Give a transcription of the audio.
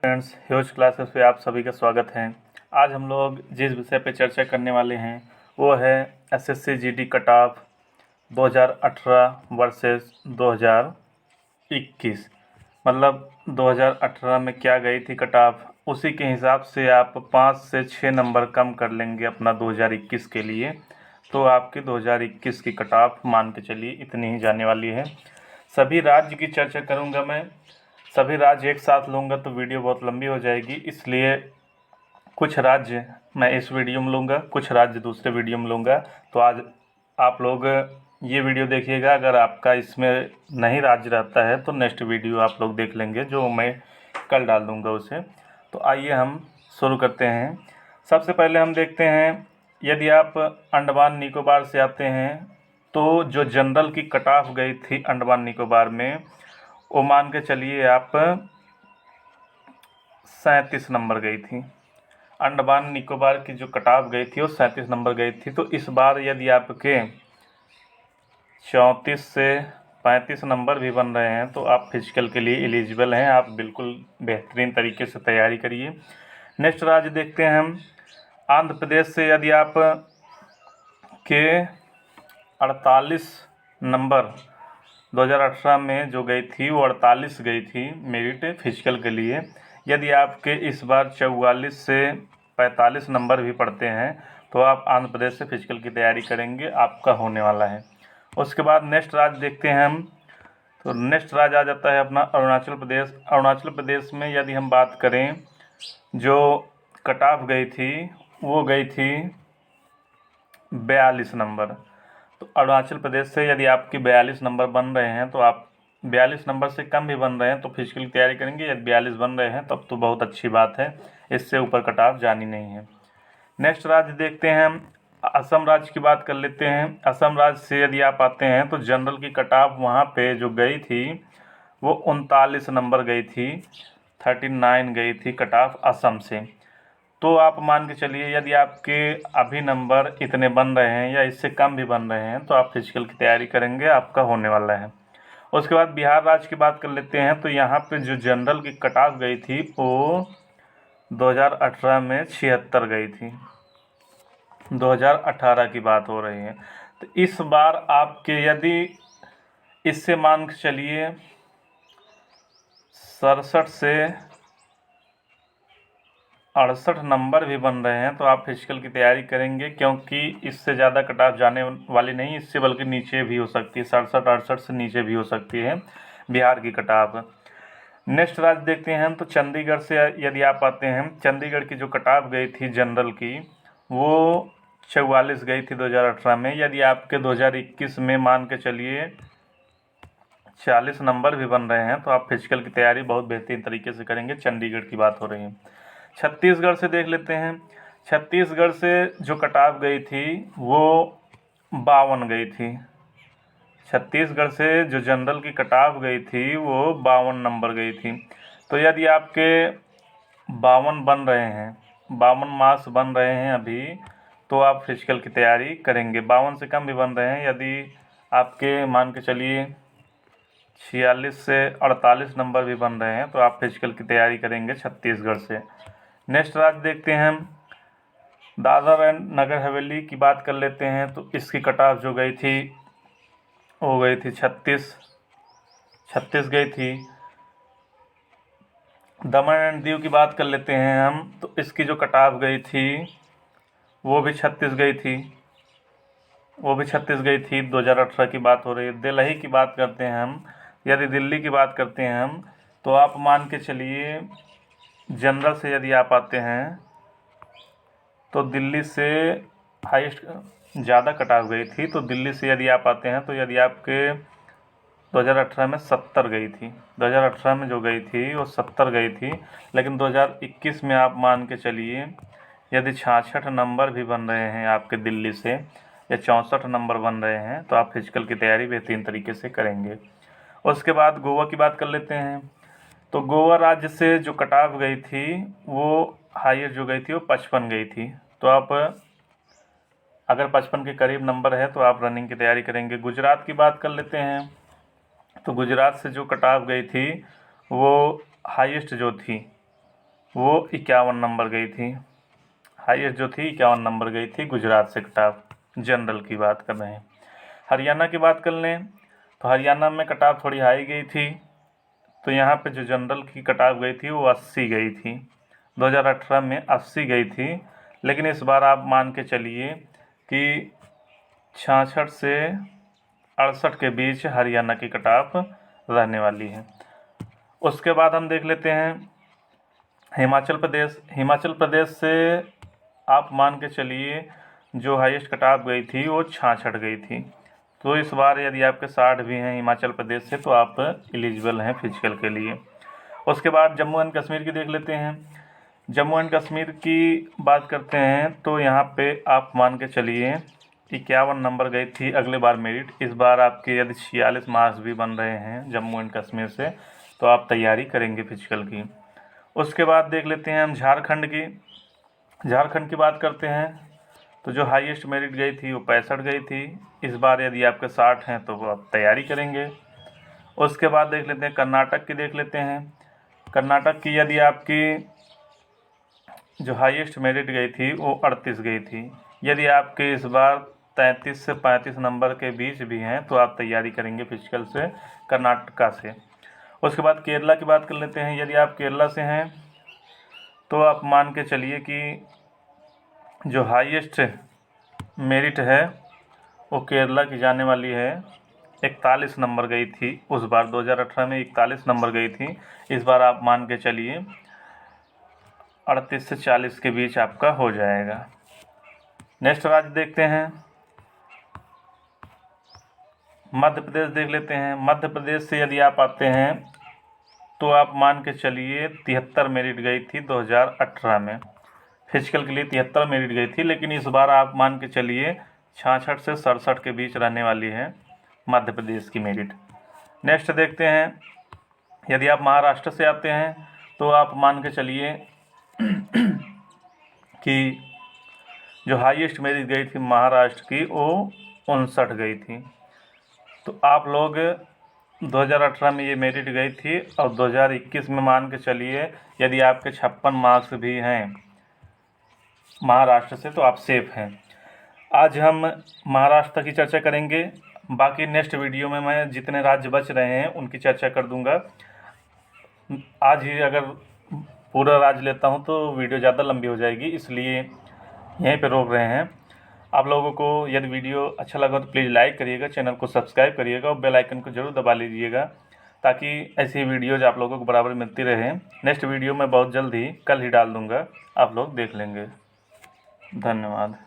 Friends, huge classes पे आप सभी का स्वागत है। आज हम लोग जिस विषय पे चर्चा करने वाले हैं वो है SSC GD cut off 2018 versus 2021। मतलब 2018 में क्या गई थी कट ऑफ, उसी के हिसाब से आप 5 से 6 नंबर कम कर लेंगे अपना 2021 के लिए, तो आपकी 2021 की कट ऑफ मान के चलिए इतनी ही जाने वाली है। सभी राज्य की चर्चा करूँगा मैं, सभी राज्य एक साथ लूँगा तो वीडियो बहुत लंबी हो जाएगी, इसलिए कुछ राज्य मैं इस वीडियो में लूँगा, कुछ राज्य दूसरे वीडियो में लूँगा। तो आज आप लोग ये वीडियो देखिएगा, अगर आपका इसमें नहीं राज्य रहता है तो नेक्स्ट वीडियो आप लोग देख लेंगे जो मैं कल डाल दूँगा उसे। तो आइए हम शुरू करते हैं। सबसे पहले हम देखते हैं, यदि आप अंडमान निकोबार से आते हैं तो जो जनरल की कट ऑफ गई थी अंडमान निकोबार में, वो मान के चलिए आप 37 नंबर गई थी। अंडमान निकोबार की जो कट ऑफ गई थी वो 37 नंबर गई थी। तो इस बार यदि आपके 34 से 35 नंबर भी बन रहे हैं तो आप फिजिकल के लिए एलिजिबल हैं। आप बिल्कुल बेहतरीन तरीके से तैयारी करिए। नेक्स्ट राज्य देखते हैं हम, आंध्र प्रदेश से यदि आप के 48 नंबर 2018 में जो गई थी वो 48 गई थी मेरिट फिजिकल के लिए। यदि आपके इस बार 44 से 45 नंबर भी पड़ते हैं तो आप आंध्र प्रदेश से फिजिकल की तैयारी करेंगे, आपका होने वाला है। उसके बाद नेक्स्ट राज्य देखते हैं हम, तो नेक्स्ट राज्य आ जाता है अपना अरुणाचल प्रदेश। अरुणाचल प्रदेश में यदि हम बात करें, जो कट ऑफ गई थी वो गई थी 42 नंबर। तो अरुणाचल प्रदेश से यदि आपकी 42 नंबर बन रहे हैं तो आप 42 नंबर से कम भी बन रहे हैं तो फिजिकल की तैयारी करेंगे। यदि 42 बन रहे हैं तब तो बहुत अच्छी बात है, इससे ऊपर कट ऑफ जानी नहीं है। नेक्स्ट राज्य देखते हैं हम, असम राज्य की बात कर लेते हैं। असम राज्य से यदि आप आते हैं तो जनरल की कट ऑफ वहाँ पे जो गई थी वो 39 नंबर गई थी, 39 गई थी कट ऑफ असम से। तो आप मान के चलिए यदि आपके अभी नंबर इतने बन रहे हैं या इससे कम भी बन रहे हैं तो आप फिजिकल की तैयारी करेंगे, आपका होने वाला है। उसके बाद बिहार राज्य की बात कर लेते हैं, तो यहाँ पे जो जनरल की कट ऑफ गई थी वो 2018 में 76 गई थी। 2018 की बात हो रही है। तो इस बार आपके यदि इससे मान के चलिए 67 से 68 नंबर भी बन रहे हैं तो आप फिजिकल की तैयारी करेंगे, क्योंकि इससे ज़्यादा कट ऑफ जाने वाली नहीं, इससे बल्कि नीचे भी हो सकती है, 67-68 से नीचे भी हो सकती है बिहार की कट ऑफ। नेक्स्ट राज्य देखते हैं हम, तो चंडीगढ़ से यदि आप आते हैं, चंडीगढ़ की जो कट ऑफ गई थी जनरल की वो 44 गई थी 2018 में। यदि आपके 2021 में मान के चलिए 40 नंबर भी बन रहे हैं तो आप फिजिकल की तैयारी बहुत बेहतरीन तरीके से करेंगे। चंडीगढ़ की बात हो रही है। छत्तीसगढ़ से देख लेते हैं। छत्तीसगढ़ से जो कट ऑफ गई थी वो 52 गई थी। छत्तीसगढ़ से जो जनरल की कट ऑफ गई थी वो 52 नंबर गई थी। तो यदि आपके 52 बन रहे हैं, 52 मार्क्स बन रहे हैं अभी, तो आप फिजिकल की तैयारी करेंगे। 52 से कम भी बन रहे हैं, यदि आपके मान के चलिए 46 से 48 नंबर भी बन रहे हैं तो आप फिजिकल की तैयारी करेंगे छत्तीसगढ़ से। नेक्स्ट राज्य देखते हैं हम, दादर एंड नगर हवेली की बात कर लेते हैं। तो इसकी कट ऑफ जो गई थी वो गई थी 36 गई थी। दमन एंड दीव की बात कर लेते हैं हम, तो इसकी जो कट ऑफ गई थी वो भी 36 गई थी, वो भी 36 गई थी। 2018 की बात हो रही है। दिल्ली की बात करते हैं हम, यदि दिल्ली की बात करते हैं हम, तो आप मान के चलिए जनरल से यदि आप आते हैं तो दिल्ली से हाईएस्ट ज़्यादा कट ऑफ गई थी। तो दिल्ली से यदि आप आते हैं तो यदि आपके 2018 में 70 गई थी, 2018 में जो गई थी वो 70 गई थी, लेकिन 2021 में आप मान के चलिए यदि 66 नंबर भी बन रहे हैं आपके दिल्ली से या 64 नंबर बन रहे हैं तो आप फिजिकल की तैयारी बेहतरीन तरीके से करेंगे। उसके बाद गोवा की बात कर लेते हैं। तो गोवा राज्य से जो कट ऑफ गई थी वो हाईएस्ट जो गई थी वो 55 गई थी। तो आप अगर 55 के करीब नंबर है तो आप रनिंग की तैयारी करेंगे। गुजरात की बात कर लेते हैं। तो गुजरात से जो कट ऑफ गई थी वो हाईएस्ट जो थी वो 51 नंबर गई थी। हाईएस्ट जो थी 51 नंबर गई थी गुजरात से कटाप। जनरल की बात कर रहे हैं। हरियाणा की बात कर लें तो हरियाणा में कटाप थोड़ी हाई गई थी। तो यहाँ पे जो जनरल की कटाप गई थी वो 80 गई थी। 2018 में 80 गई थी, लेकिन इस बार आप मान के चलिए कि 66 से 68 के बीच हरियाणा की कटाप रहने वाली है। उसके बाद हम देख लेते हैं हिमाचल प्रदेश। हिमाचल प्रदेश से आप मान के चलिए जो हाईएस्ट कटाप गई थी वो 66 गई थी। तो इस बार यदि आपके 60 भी हैं हिमाचल प्रदेश से तो आप एलिजिबल हैं फिजिकल के लिए। उसके बाद जम्मू एंड कश्मीर की देख लेते हैं। जम्मू एंड कश्मीर की बात करते हैं तो यहाँ पे आप मान के चलिए 51 नंबर गई थी अगले बार मेरिट। इस बार आपके यदि 46 मार्क्स भी बन रहे हैं जम्मू एंड कश्मीर से तो आप तैयारी करेंगे फिजिकल की। उसके बाद देख लेते हैं हम झारखंड की। झारखंड की बात करते हैं तो जो हाईएस्ट मेरिट गई थी वो 65 गई थी। इस बार यदि आपके 60 हैं तो वो आप तैयारी करेंगे। उसके बाद देख लेते हैं कर्नाटक की देख लेते हैं। कर्नाटक की यदि आपकी जो हाईएस्ट मेरिट गई थी वो 38 गई थी। यदि आपके इस बार 33 से 35 नंबर के बीच भी हैं तो आप तैयारी करेंगे फिजिकल से कर्नाटका से। उसके बाद केरला की बात कर लेते हैं। यदि आप केरला से हैं तो आप मान के चलिए कि जो हाईएस्ट मेरिट है वो केरला की जाने वाली है। 41 नंबर गई थी उस बार 2018 में 41 नंबर गई थी। इस बार आप मान के चलिए 38 से 40 के बीच आपका हो जाएगा। नेक्स्ट राज्य देखते हैं मध्य प्रदेश देख लेते हैं। मध्य प्रदेश से यदि आप आते हैं तो आप मान के चलिए 73 मेरिट गई थी 2018 में। फिजिकल के लिए 73 मेरिट गई थी, लेकिन इस बार आप मान के चलिए 66 से 67 के बीच रहने वाली है मध्य प्रदेश की मेरिट। नेक्स्ट देखते हैं यदि आप महाराष्ट्र से आते हैं तो आप मान के चलिए कि जो हाईएस्ट मेरिट गई थी महाराष्ट्र की वो 59 गई थी। तो आप लोग 2018 में ये मेरिट गई थी और 2021 में मान के चलिए यदि आपके 56 मार्क्स भी हैं महाराष्ट्र से तो आप सेफ हैं। आज हम महाराष्ट्र की चर्चा करेंगे। बाकी नेक्स्ट वीडियो में मैं जितने राज्य बच रहे हैं उनकी चर्चा कर दूंगा। आज ही अगर पूरा राज्य लेता हूं तो वीडियो ज़्यादा लंबी हो जाएगी, इसलिए यहीं पे रोक रहे हैं। आप लोगों को यदि वीडियो अच्छा लगा तो प्लीज़ लाइक करिएगा, चैनल को सब्सक्राइब करिएगा और बेल आइकन को ज़रूर दबा लीजिएगा ताकि ऐसी वीडियोज़ आप लोगों को बराबर मिलती रहे। नेक्स्ट वीडियो मैं बहुत जल्द ही कल ही डाल दूँगा, आप लोग देख लेंगे। धन्यवाद।